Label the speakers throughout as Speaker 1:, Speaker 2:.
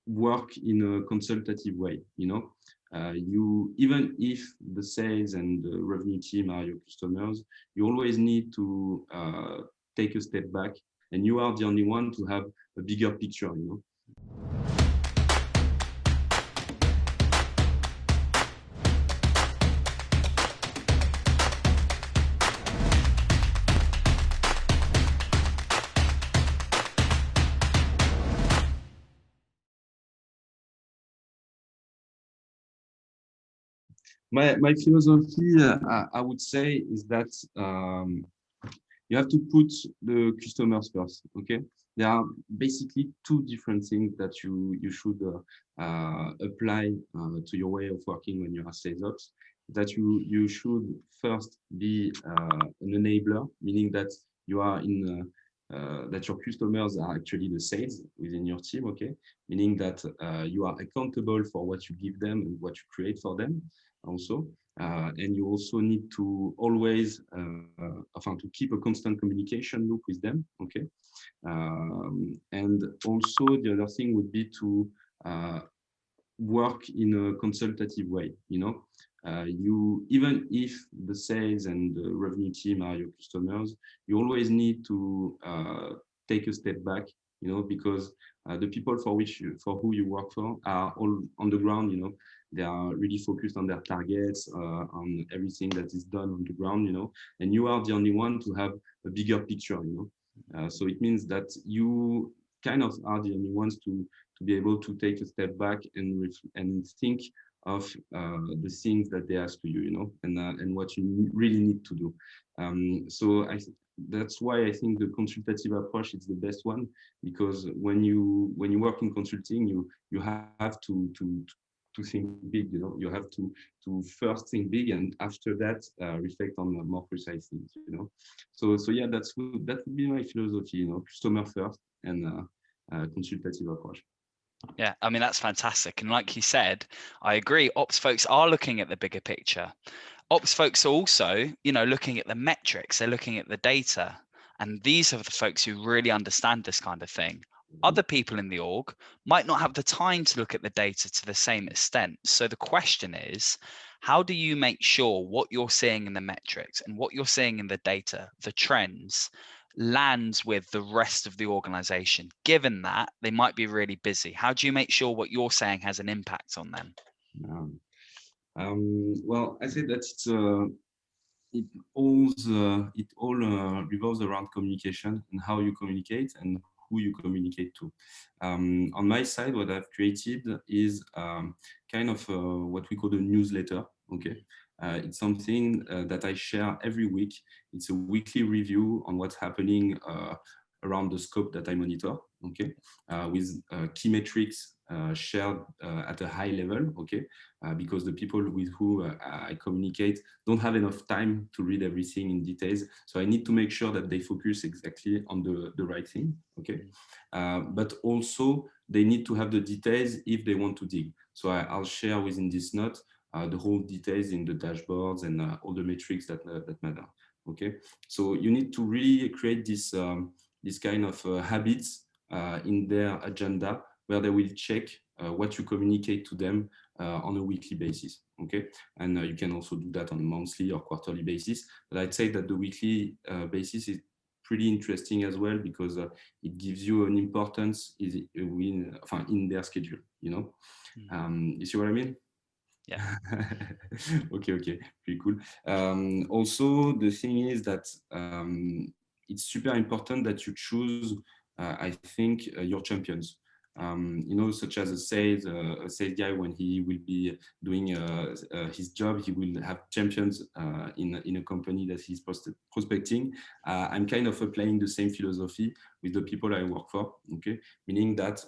Speaker 1: work in a consultative way, you, even if the sales and the revenue team are your customers, you always need to take a step back, and you are the only one to have a bigger picture. My philosophy, I would say, is that you have to put the customers first. Okay, there are basically two different things that you should apply to your way of working when you are sales ops. That you should first be an enabler, meaning that you are in that your customers are actually the sales within your team. Okay, meaning that you are accountable for what you give them and what you create for them also. And you also need to always to keep a constant communication loop with them. Okay, and also the other thing would be to work in a consultative way. You, even if the sales and the revenue team are your customers, you always need to take a step back, because the people for who you work for are all on the ground. They are really focused on their targets, on everything that is done on the ground, and you are the only one to have a bigger picture. So it means that you kind of are the only ones to be able to take a step back and think of the things that they ask to you, and what you really need to do. So that's why I think the consultative approach is the best one, because when you work in consulting, you have to think big. You have to first think big, and after that reflect on more precise things. So yeah, that would be my philosophy. Customer first and consultative approach.
Speaker 2: Yeah, I mean, that's fantastic. And like you said, I agree, ops folks are looking at the bigger picture. Ops folks are also, looking at the metrics, they're looking at the data. And these are the folks who really understand this kind of thing. Other people in the org might not have the time to look at the data to the same extent. So the question is, how do you make sure what you're seeing in the metrics and what you're seeing in the data, the trends, lands with the rest of the organization, given that they might be really busy? How do you make sure what you're saying has an impact on them?
Speaker 1: Well, I say that it all revolves around communication and how you communicate and who you communicate to. On my side, what I've created is kind of what we call a newsletter. Okay, it's something that I share every week. It's a weekly review on what's happening around the scope that I monitor. Okay, with key metrics shared at a high level. Okay, because the people with who I communicate don't have enough time to read everything in details. So I need to make sure that they focus exactly on the right thing. Okay, but also they need to have the details if they want to dig. So I'll share within this note the whole details in the dashboards and all the metrics that matter. Okay, so you need to really create this kind of habits in their agenda, where they will check what you communicate to them on a weekly basis. Okay, and you can also do that on a monthly or quarterly basis. But I'd say that the weekly basis is pretty interesting as well, because it gives you an importance in their schedule. You see what I mean?
Speaker 2: Yeah.
Speaker 1: Okay, pretty cool. Also, the thing is that it's super important that you choose, I think, your champions. Such as a sales guy, when he will be doing his job, he will have champions in a company that he's prospecting. I'm kind of applying the same philosophy with the people I work for. Okay, meaning that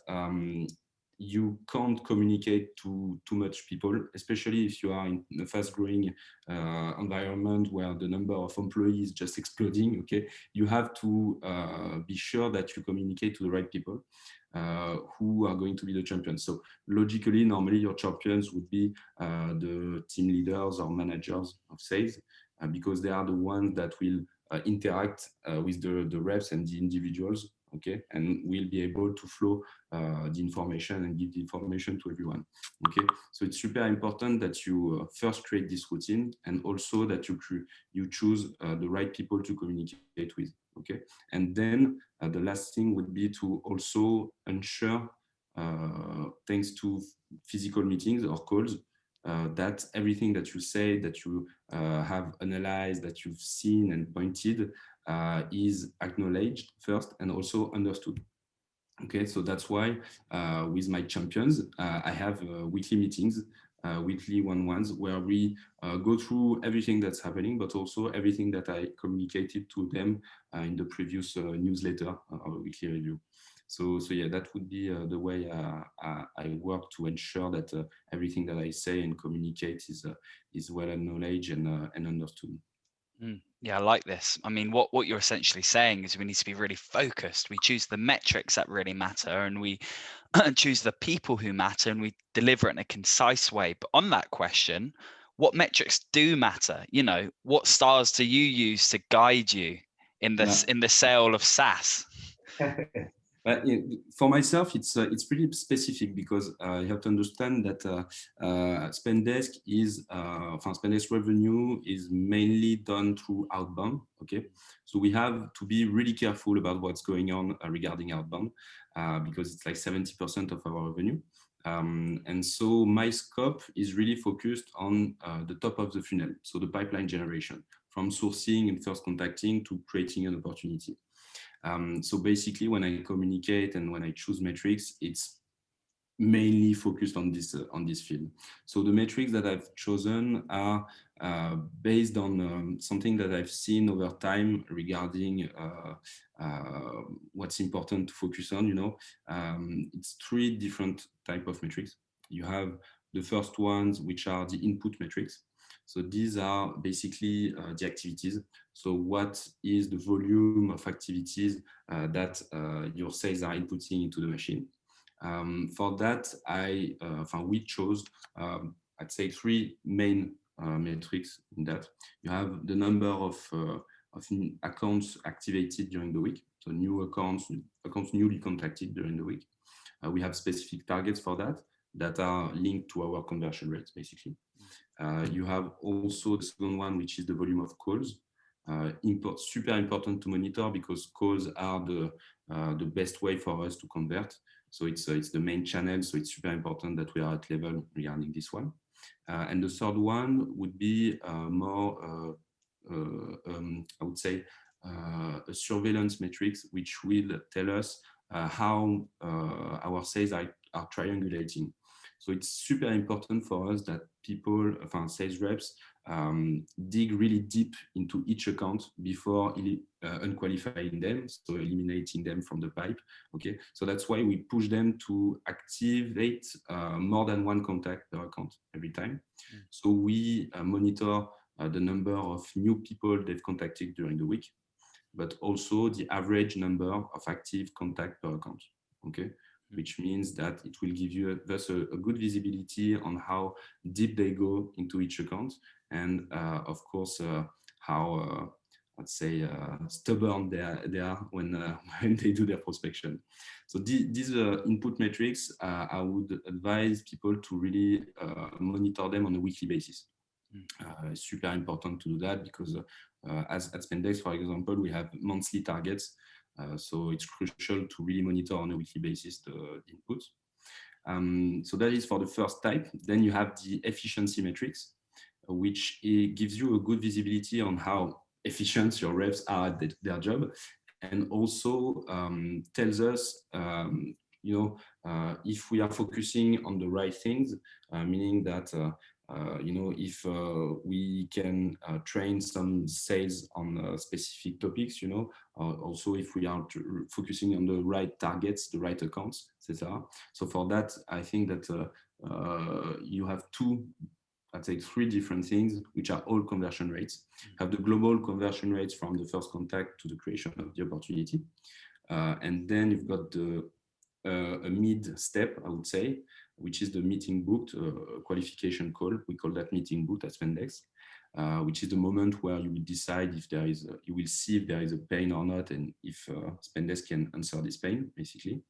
Speaker 1: you can't communicate to too much people, especially if you are in a fast-growing environment where the number of employees is just exploding. Okay, you have to be sure that you communicate to the right people who are going to be the champions. So logically, normally your champions would be the team leaders or managers of sales, because they are the ones that will interact with the reps and the individuals okay? And we'll be able to flow the information and give the information to everyone, okay? So it's super important that you first create this routine, and also that you choose the right people to communicate with, okay? And then the last thing would be to also ensure, thanks to physical meetings or calls, that everything that you say, that you have analyzed, that you've seen and pointed, is acknowledged first and also understood. Okay, so that's why with my champions, I have weekly meetings, weekly one-ones, where we go through everything that's happening, but also everything that I communicated to them in the previous newsletter or weekly review. So yeah, that would be the way I work to ensure that everything that I say and communicate is well acknowledged and understood.
Speaker 2: Yeah, I like this. I mean, what you're essentially saying is we need to be really focused. We choose the metrics that really matter, and we choose the people who matter, and we deliver it in a concise way. But on that question, what metrics do matter? You know, what stars do you use to guide you in this
Speaker 1: Yeah.
Speaker 2: in the sale of SaaS?
Speaker 1: But for myself, it's pretty specific, because you have to understand that Spendesk Spendesk revenue is mainly done through outbound. Okay, so we have to be really careful about what's going on regarding outbound, because it's like 70% of our revenue. And so my scope is really focused on the top of the funnel, so the pipeline generation, from sourcing and first contacting to creating an opportunity. So basically, when I communicate and when I choose metrics, it's mainly focused on this field. So the metrics that I've chosen are based on something that I've seen over time regarding what's important to focus on. It's three different type of metrics. You have the first ones, which are the input metrics. So these are basically the activities. So what is the volume of activities that your sales are inputting into the machine? For that, we chose, I'd say, three main metrics in that. You have the number of accounts activated during the week, so new accounts newly contacted during the week. We have specific targets for that are linked to our conversion rates, basically. You have also the second one, which is the volume of calls. Super important to monitor, because calls are the best way for us to convert. So it's the main channel. So it's super important that we are at level regarding this one. And the third one would be more, I would say, a surveillance metrics, which will tell us how our sales are triangulating. So it's super important for us that people, sales reps, dig really deep into each account before unqualifying them, so eliminating them from the pipe. Okay, so that's why we push them to activate more than one contact per account every time. So we monitor the number of new people they've contacted during the week, but also the average number of active contact per account. Okay, which means that it will give you thus a good visibility on how deep they go into each account, and of course how let's say stubborn they are when when they do their prospection. So these input metrics, I would advise people to really monitor them on a weekly basis. It's super important to do that, because as at Spendesk, for example, we have monthly targets. So it's crucial to really monitor on a weekly basis the inputs. So that is for the first type. Then you have the efficiency metrics, which gives you a good visibility on how efficient your reps are at their job, and also tells us, if we are focusing on the right things, meaning that if we can train some sales on specific topics, also if we are focusing on the right targets, the right accounts, etc. So for that, I think that you have I'd say three different things, which are all conversion rates. You have the global conversion rates from the first contact to the creation of the opportunity. And then you've got a mid step, I would say, which is the meeting booked, qualification call. We call that meeting booked at Spendesk. which is the moment where you will decide if there is, you will see if there is a pain or not, and if Spendesk can answer this pain, basically.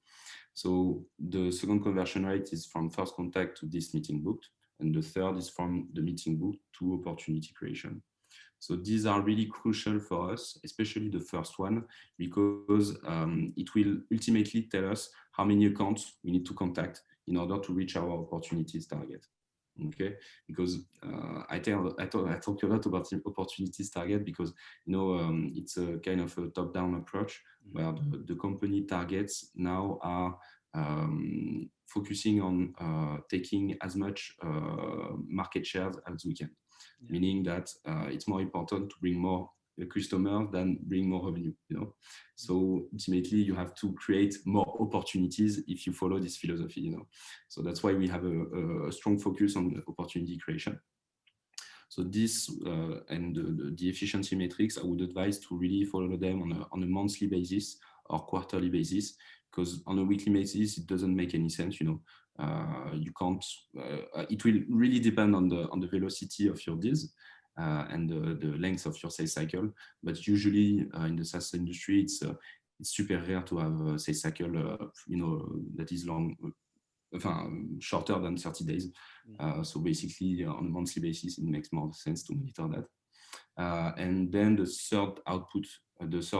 Speaker 1: So the second conversion rate is from first contact to this meeting booked, and the third is from the meeting booked to opportunity creation. So these are really crucial for us, especially the first one, because it will ultimately tell us how many accounts we need to contact in order to reach our opportunities target. Okay, because I talk a lot about the opportunities target, because it's a kind of a top-down approach where the company targets now are focusing on taking as much market shares as we can. Yeah. Meaning that it's more important to bring more customers than bring more revenue, So ultimately you have to create more opportunities if you follow this philosophy, So that's why we have a strong focus on opportunity creation. So this and the efficiency metrics, I would advise to really follow them on a monthly basis or quarterly basis, because on a weekly basis it doesn't make any sense, you can't. It will really depend on the velocity of your deals and the length of your sales cycle. But usually in the SaaS industry, it's super rare to have a sales cycle, that is long, shorter than 30 days. So basically, on a monthly basis, it makes more sense to monitor that. And then the third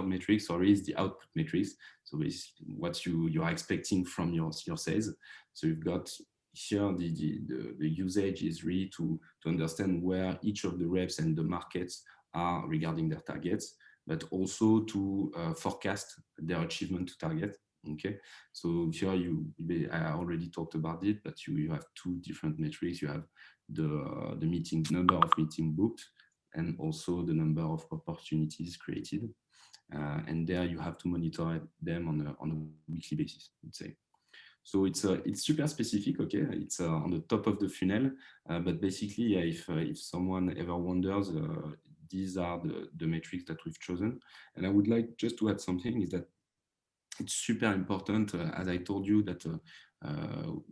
Speaker 1: metric, is the output metrics. So basically what you are expecting from your sales. So you've got here the usage is really to understand where each of the reps and the markets are regarding their targets, but also to forecast their achievement to target. Okay, so here I already talked about it, but you have two different metrics. You have the number of meetings booked, and also the number of opportunities created. And there you have to monitor them on a weekly basis, I would say. So it's super specific, okay? It's on the top of the funnel, but basically, if someone ever wonders, these are the metrics that we've chosen. And I would like just to add something, is that it's super important, as I told you, that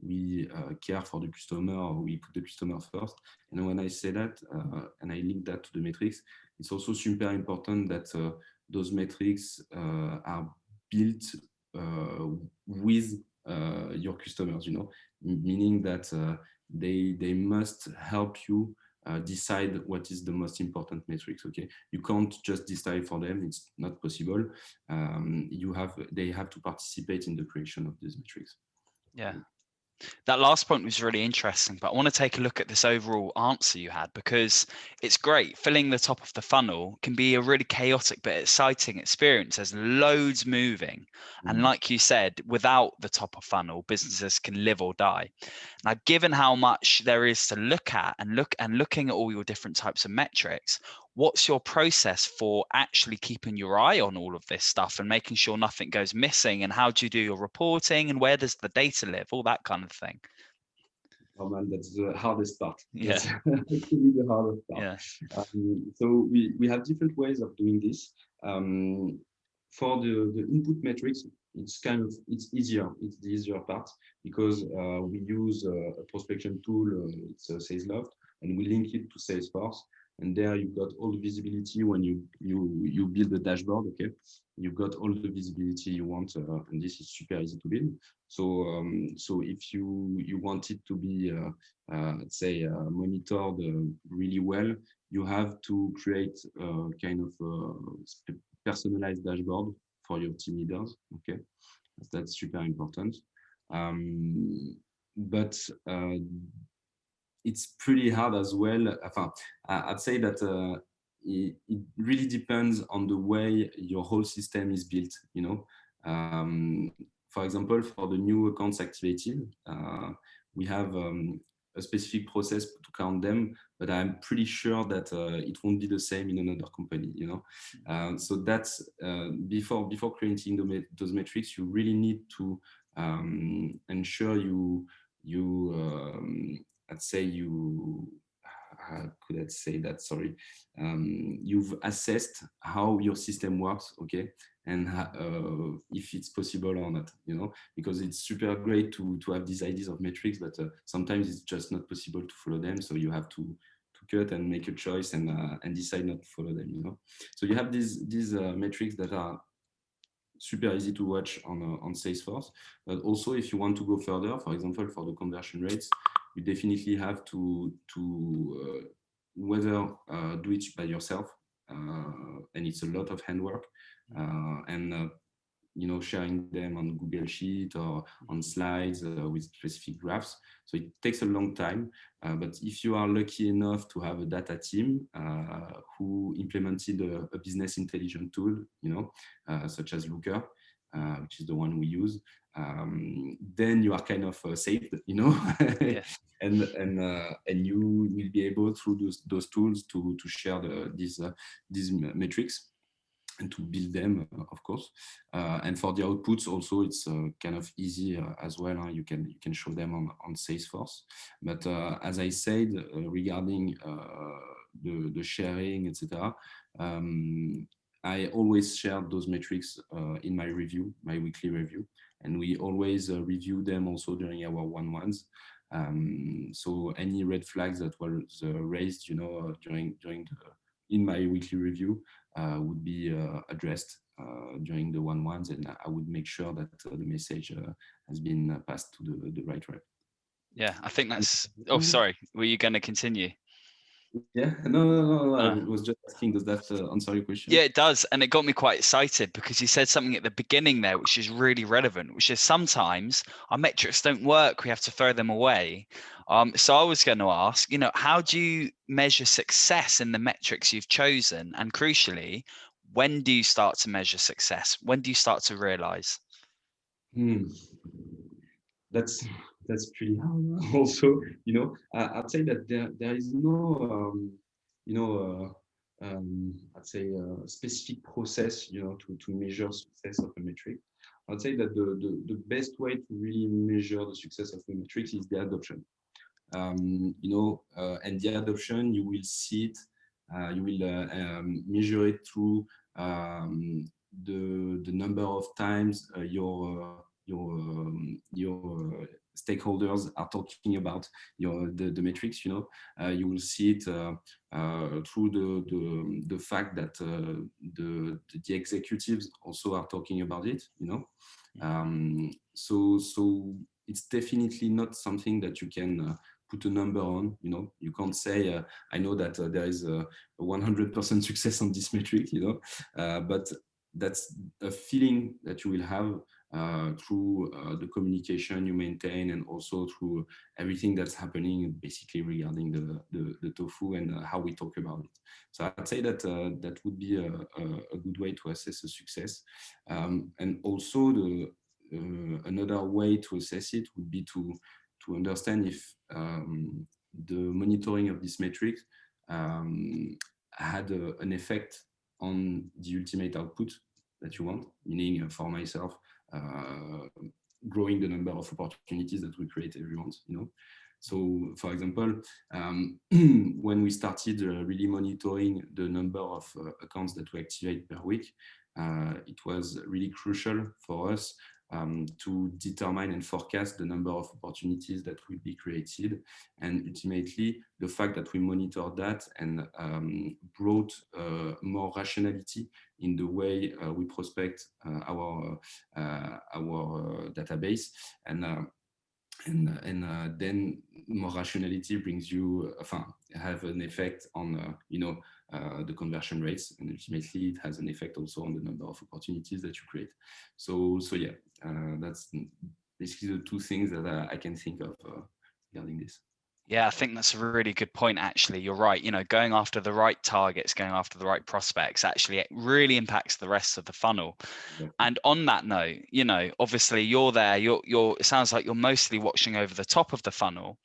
Speaker 1: we care for the customer, we put the customer first. And when I say that, and I link that to the metrics, it's also super important that those metrics are built with your customers, meaning that they must help you decide what is the most important metrics. Okay, you can't just decide for them; it's not possible. They have to participate in the creation of these metrics.
Speaker 2: Yeah. That last point was really interesting, but I want to take a look at this overall answer you had, because it's great. Filling the top of the funnel can be a really chaotic but exciting experience. There's loads moving. And like you said, without the top of funnel, businesses can live or die. Now, given how much there is to look at and looking at all your different types of metrics, what's your process for actually keeping your eye on all of this stuff and making sure nothing goes missing? And how do you do your reporting, and where does the data live? All that kind of thing.
Speaker 1: Oh man, that's the hardest part.
Speaker 2: Yeah.
Speaker 1: That's actually the hardest part.
Speaker 2: Yeah.
Speaker 1: So we have different ways of doing this. For the input metrics, it's easier. It's the easier part, because we use a prospection tool. It's Salesloft, and we link it to Salesforce. And there you've got all the visibility when you build a dashboard. Okay, you've got all the visibility you want, and this is super easy to build. So so if you want it to be let's say monitored really well, you have to create kind of a personalized dashboard for your team leaders. Okay, that's super important. But it's pretty hard as well. I'd say that it really depends on the way your whole system is built. For example, for the new accounts activated, we have a specific process to count them, but I'm pretty sure that it won't be the same in another company. So that's before creating those metrics, you really need to ensure you've assessed how your system works, okay, and if it's possible or not, because it's super great to have these ideas of metrics, but sometimes it's just not possible to follow them. So you have to cut and make a choice and decide not to follow them, you know. So you have these metrics that are super easy to watch on Salesforce. But also, if you want to go further, for example, for the conversion rates, you definitely have to whether do it by yourself, and it's a lot of handwork, and you know, sharing them on Google Sheet or on slides with specific graphs. So it takes a long time. But if you are lucky enough to have a data team who implemented a business intelligence tool, you know, such as Looker, which is the one we use, then you are kind of saved, you know,
Speaker 2: Yeah.
Speaker 1: and you will be able through those tools to share these metrics and to build them, of course. And for the outputs also, it's kind of easy as well. You can show them on Salesforce. But as I said, regarding the sharing, etc., I always share those metrics in my review, my weekly review, and we always review them also during our one-ones. So any red flags that was raised, you know, in my weekly review would be addressed during the one-ones, and I would make sure that the message has been passed to the right rep.
Speaker 2: Yeah, I think that's. Oh, sorry. Were you going to continue?
Speaker 1: Yeah, no. I was just asking, does that answer your question?
Speaker 2: Yeah, it does. And it got me quite excited because you said something at the beginning there, which is really relevant, which is sometimes our metrics don't work. We have to throw them away. So I was going to ask, you know, how do you measure success in the metrics you've chosen? And crucially, when do you start to measure success? When do you start to realize?
Speaker 1: That's pretty hard. Also, you know, I'd say that there is no, you know, I'd say a specific process, you know, to measure success of a metric. I'd say that the best way to really measure the success of a metric is the adoption. You know, and the adoption, you will see it, you will measure it through the number of times your stakeholders are talking about the metrics. You know, you will see it through the fact that the executives also are talking about it. You know, so it's definitely not something that you can put a number on. You know, you can't say I know that there is a 100% success on this metric. You know, but that's a feeling that you will have through the communication you maintain, and also through everything that's happening basically regarding the tofu and how we talk about it. So I'd say that that would be a good way to assess a success. And also another way to assess it would be to understand if the monitoring of this metric had an effect on the ultimate output that you want, meaning for myself, growing the number of opportunities that we create every month, you know. So, for example, when we started really monitoring the number of accounts that we activate per week, it was really crucial for us to determine and forecast the number of opportunities that will be created. And ultimately, the fact that we monitored that and brought more rationality in the way we prospect our database, and then more rationality brings you, have an effect on, you know, the conversion rates, and ultimately it has an effect also on the number of opportunities that you create. So yeah, that's basically the two things that I can think of regarding this.
Speaker 2: Yeah, I think that's a really good point, actually. You're right. You know, going after the right targets, going after the right prospects, actually, it really impacts the rest of the funnel.
Speaker 1: Exactly.
Speaker 2: And on that note, you know, obviously you're there, it sounds like you're mostly watching over the top of the funnel.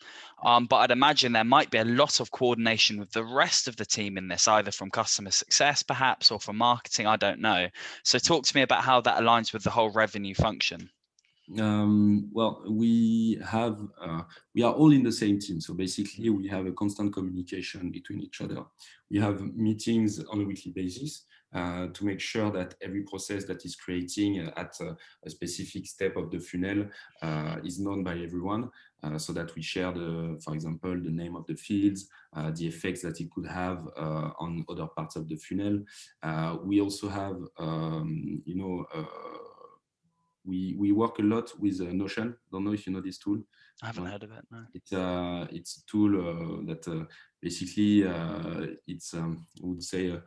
Speaker 2: But I'd imagine there might be a lot of coordination with the rest of the team in this, either from customer success, perhaps, or from marketing. I don't know. So talk to me about how that aligns with the whole revenue function.
Speaker 1: Well, we are all in the same team. So basically we have a constant communication between each other. We have meetings on a weekly basis to make sure that every process that is creating at a specific step of the funnel is known by everyone. so that we share for example, the name of the fields, the effects that it could have on other parts of the funnel. We also have, we work a lot with Notion. Don't know if you know this tool.
Speaker 2: I haven't heard of it. No.
Speaker 1: It's a tool that basically it's I would say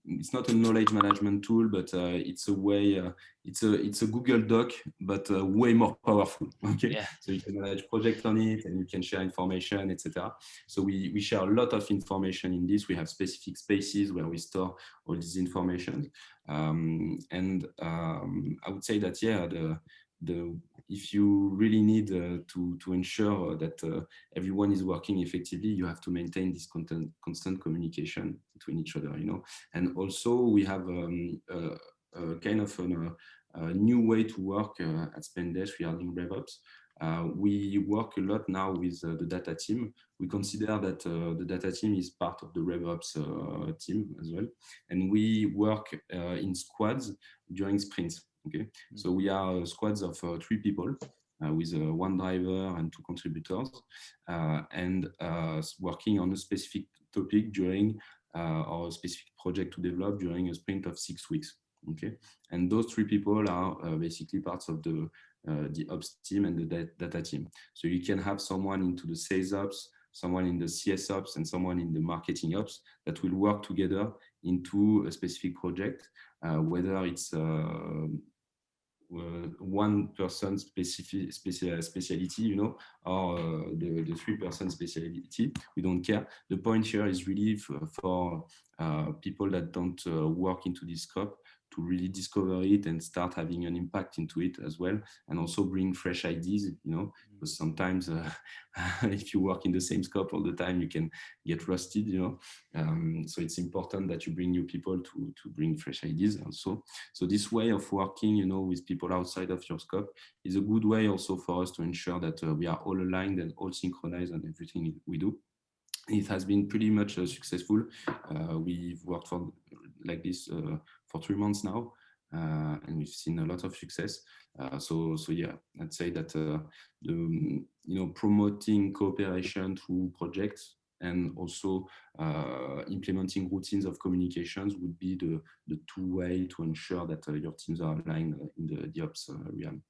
Speaker 1: it's not a knowledge management tool, but it's a way. It's a Google Doc, but way more powerful. Okay,
Speaker 2: Yeah.
Speaker 1: so you can manage project on it, and you can share information, etc. So we share a lot of information in this. We have specific spaces where we store all this information, and I would say that if you really need to ensure that everyone is working effectively, you have to maintain this constant communication between each other, And also we have a kind of a new way to work at Spendesk regarding RevOps. We work a lot now with the data team. We consider that the data team is part of the RevOps team as well. And we work in squads during sprints. Okay, so we are squads of 3 people with 1 driver and 2 contributors, and working on a specific topic during or a specific project to develop during a sprint of 6 weeks. Okay, and those 3 people are basically parts of the ops team and the data team. So you can have someone into the sales ops, someone in the CS ops, and someone in the marketing ops that will work together into a specific project, whether it's one person speciality, or the 3-person speciality. We don't care. The point here is really for people that don't work into this scope to really discover it and start having an impact into it as well, and also bring fresh ideas, because sometimes if you work in the same scope all the time, you can get rusted, so it's important that you bring new people to bring fresh ideas also. So this way of working, with people outside of your scope is a good way also for us to ensure that we are all aligned and all synchronized on everything we do. It has been pretty much successful. We've worked for like this for 3 months now, and we've seen a lot of success. So yeah, I'd say that promoting cooperation through projects and also implementing routines of communications would be the 2 way to ensure that your teams are aligned in the ops realm.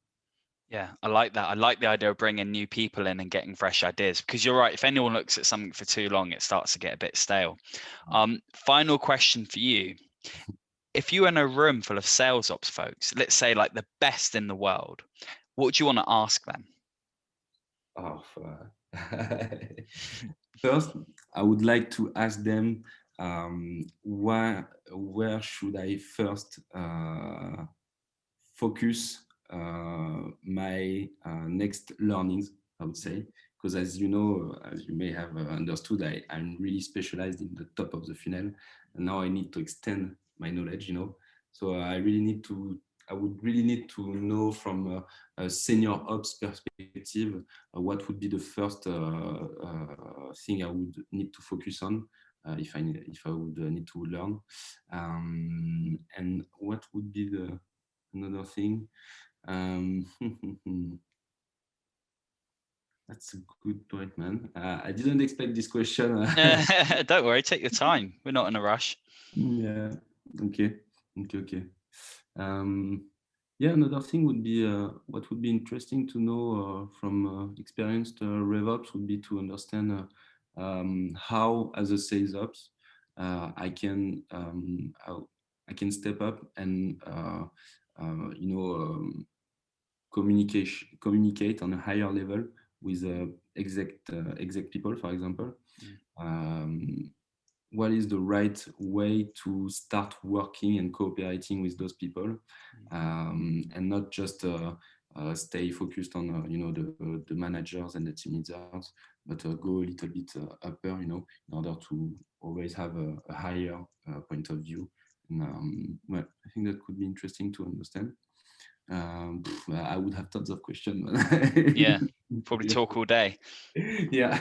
Speaker 2: Yeah, I like that. I like the idea of bringing new people in and getting fresh ideas, because you're right. If anyone looks at something for too long, it starts to get a bit stale. Final question for you. If you were in a room full of sales ops folks, let's say like the best in the world, what would you want to ask them?
Speaker 1: First, I would like to ask them where should I first focus my next learnings, I would say, because as you know, as you may have understood, I'm really specialized in the top of the funnel, and now I need to extend my knowledge, so I would really need to know from a senior ops perspective what would be the first thing I would need to focus on if I would need to learn, and what would be another thing. That's a good point, man. I didn't expect this question.
Speaker 2: Don't worry, take your time. We're not in a rush.
Speaker 1: Yeah. Okay. Yeah, another thing would be what would be interesting to know from experienced RevOps would be to understand how, as a sales ops, I can step up and communicate on a higher level with exec people, for example. What is the right way to start working and cooperating with those people, and not just stay focused on the managers and the team leaders, but go a little bit upper, in order to always have a higher point of view. And, well, I think that could be interesting to understand. I would have tons of questions.
Speaker 2: Yeah, probably talk all day.
Speaker 1: Yeah.